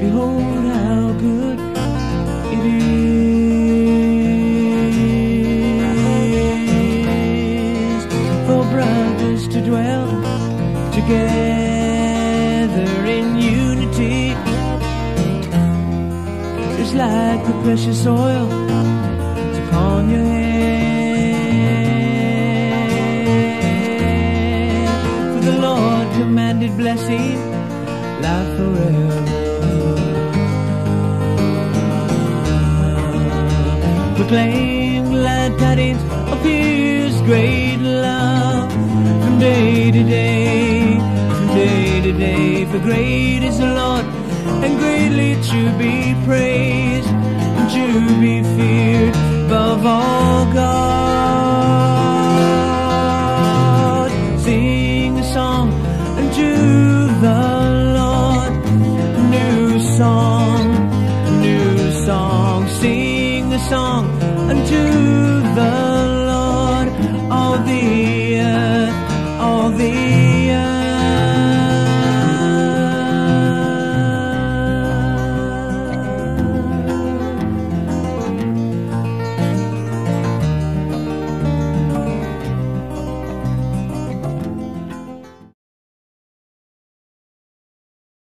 Behold how good it is for brothers to dwell together in unity. Just like the precious oil that's upon your head. For the Lord commanded blessing, life forever. Proclaim glad tidings of His great love from day to day, from day to day. For great is the Lord, and greatly to be praised, and to be feared above all God. Sing a song unto the Lord, a new song, a new song. Sing a song unto the